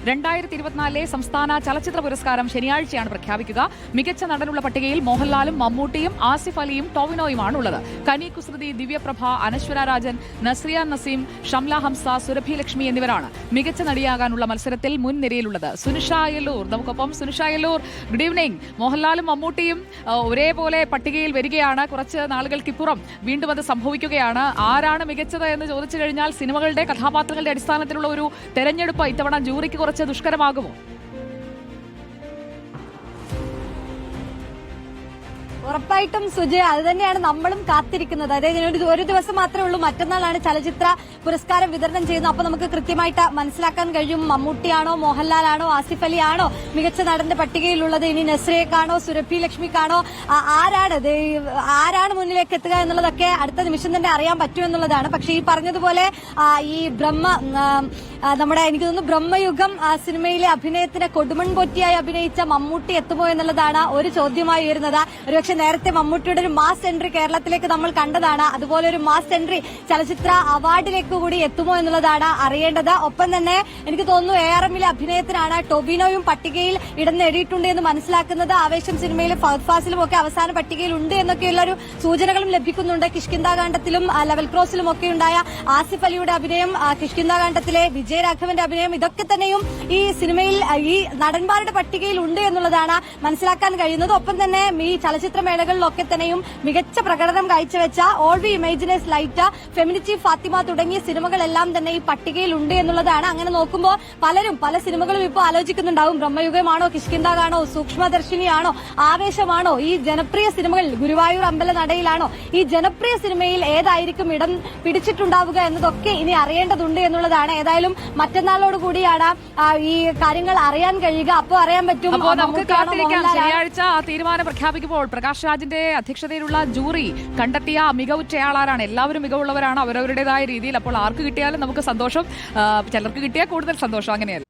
2024 സംസ്ഥാന ചലച്ചിത്ര പുരസ്കാരം ശനിയാഴ്ചയാണ് പ്രഖ്യാപിക്കുക. മികച്ച നടനുള്ള പട്ടികയിൽ മോഹൻലാലും മമ്മൂട്ടിയും ആസിഫ് അലിയും ടോവിനോയുമാണ് ഉള്ളത്. കനി കുസൃതി, ദിവ്യപ്രഭ, അനശ്വര രാജൻ, നസ്രിയ നസീം, ഷംല ഹംസ, സുരഭി ലക്ഷ്മി എന്നിവരാണ് മികച്ച നടിയാകാനുള്ള മത്സരത്തിൽ മുൻനിരയിലുള്ളത്. സുനിഷ അയ്യല്ലൂർ നമുക്കൊപ്പം. Sunisha Ayyallur, good evening. മോഹൻലാലും മമ്മൂട്ടിയും ഒരേപോലെ പട്ടികയിൽ വരികയാണ്. കുറച്ച് നാളുകൾക്കിപ്പുറം വീണ്ടും അത് സംഭവിക്കുകയാണ്. ആരാണ് മികച്ചത് എന്ന് ചോദിച്ചു കഴിഞ്ഞാൽ സിനിമകളുടെ കഥാപാത്രങ്ങളുടെ അടിസ്ഥാനത്തിലുള്ള ഒരു തെരഞ്ഞെടുപ്പ് ഇത്തവണ ജൂറിക്ക് കുറച്ച് ദുഷ്കരമാകുമോ? ഉറപ്പായിട്ടും സുജയ, അത് തന്നെയാണ് നമ്മളും കാത്തിരിക്കുന്നത്. അതായത് ഒരു ദിവസം മാത്രമേ ഉള്ളൂ, മറ്റന്നാളാണ് ചലച്ചിത്ര പുരസ്കാരം വിതരണം ചെയ്യുന്നത്. അപ്പൊ നമുക്ക് കൃത്യമായിട്ട് മനസ്സിലാക്കാൻ കഴിയും മമ്മൂട്ടിയാണോ മോഹൻലാലാണോ ആസിഫ് അലി ആണോ മികച്ച നടന്റെ പട്ടികയിലുള്ളത്, ഇനി നസ്രിയക്കാണോ സുരഭി ലക്ഷ്മിക്കാണോ, ആരാണ് മുന്നിലേക്ക് എത്തുക എന്നുള്ളതൊക്കെ അടുത്ത നിമിഷം തന്നെ അറിയാൻ പറ്റുമെന്നുള്ളതാണ്. പക്ഷെ ഈ പറഞ്ഞതുപോലെ ഈ നമ്മുടെ എനിക്ക് തോന്നുന്നു ബ്രഹ്മയുഗം സിനിമയിലെ അഭിനയത്തിന് കൊടുമൺ പൊറ്റിയായി അഭിനയിച്ച മമ്മൂട്ടി എത്തുമോ എന്നുള്ളതാണ് ഒരു ചോദ്യമായി വരുന്നത്. ഒരുപക്ഷെ നേരത്തെ മമ്മൂട്ടിയുടെ ഒരു മാസ് എൻട്രി കേരളത്തിലേക്ക് നമ്മൾ കണ്ടതാണ്. അതുപോലെ ഒരു മാസ് എൻട്രി ചലച്ചിത്ര അവാർഡിലേക്ക് കൂടി എത്തുമോ എന്നുള്ളതാണ് അറിയേണ്ടത്. ഒപ്പം തന്നെ എനിക്ക് തോന്നുന്നു ARMലെ അഭിനയത്തിനാണ് ടൊവിനോയും പട്ടികയിൽ ഇടം നേടിയിട്ടുണ്ട് എന്ന് മനസ്സിലാക്കുന്നത്. ആവേശം സിനിമയിലെ ഫഹദ് ഫാസിലും ഒക്കെ അവസാന പട്ടികയിൽ ഉണ്ട് എന്നൊക്കെയുള്ള ഒരു സൂചനകളും ലഭിക്കുന്നുണ്ട്. കിഷ്കിന്ധാകാന്ഡത്തിലും ലെവൽ ക്രോസിലും ഒക്കെ ഉണ്ടായ ആസിഫ് അലിയുടെ അഭിനയം, കിഷ്കിന്ധാകാന്ഡത്തിലെ വിജയരാഘവന്റെ അഭിനയം, ഇതൊക്കെ തന്നെയും ഈ സിനിമയിൽ ഈ നടന്മാരുടെ പട്ടികയിൽ ഉണ്ട് എന്നുള്ളതാണ് മനസ്സിലാക്കാൻ കഴിയുന്നത്. ഒപ്പം തന്നെ ഈ ചലച്ചിത്ര മേളകളിലൊക്കെ തന്നെയും മികച്ച പ്രകടനം കാഴ്ചവെച്ച all we imagine as light, Feminichi Fathima തുടങ്ങിയ സിനിമകളെല്ലാം തന്നെ ഈ പട്ടികയിൽ ഉണ്ട് എന്നുള്ളതാണ്. അങ്ങനെ നോക്കുമ്പോൾ പല സിനിമകളും ഇപ്പോൾ ആലോചിക്കുന്നുണ്ടാവും, ബ്രഹ്മയുഗമാണോ, കിഷ്കിന്ധാകാണോ, സൂക്ഷ്മദർശിനിയാണോ, ആവേശമാണോ, ഈ ജനപ്രിയ സിനിമകൾ ഗുരുവായൂർ അമ്പല നടയിലാണോ, ഈ ജനപ്രിയ സിനിമയിൽ ഏതായിരിക്കും ഇടം പിടിച്ചിട്ടുണ്ടാവുക എന്നതൊക്കെ ഇനി അറിയേണ്ടതുണ്ട് എന്നുള്ളതാണ്. ഏതായാലും മറ്റന്നാളോട് കൂടിയാണ് ഈ കാര്യങ്ങൾ അറിയാൻ കഴിയുക. അപ്പോൾ അറിയാൻ പറ്റും. നമുക്ക് കാത്തിരിക്കാം. ശനിയാഴ്ച ആ തീരുമാനം പ്രഖ്യാപിക്കുമ്പോൾ പ്രകാശ് രാജിന്റെ അധ്യക്ഷതയിലുള്ള ജൂറി കണ്ടെത്തിയ മികവുറ്റയാളാരാണ്. എല്ലാവരും മികവുള്ളവരാണ് അവരവരുടേതായ രീതിയിൽ. അപ്പോൾ ആർക്ക് കിട്ടിയാലും നമുക്ക് സന്തോഷം, ചിലർക്ക് കിട്ടിയാൽ കൂടുതൽ സന്തോഷം. അങ്ങനെയല്ലേ?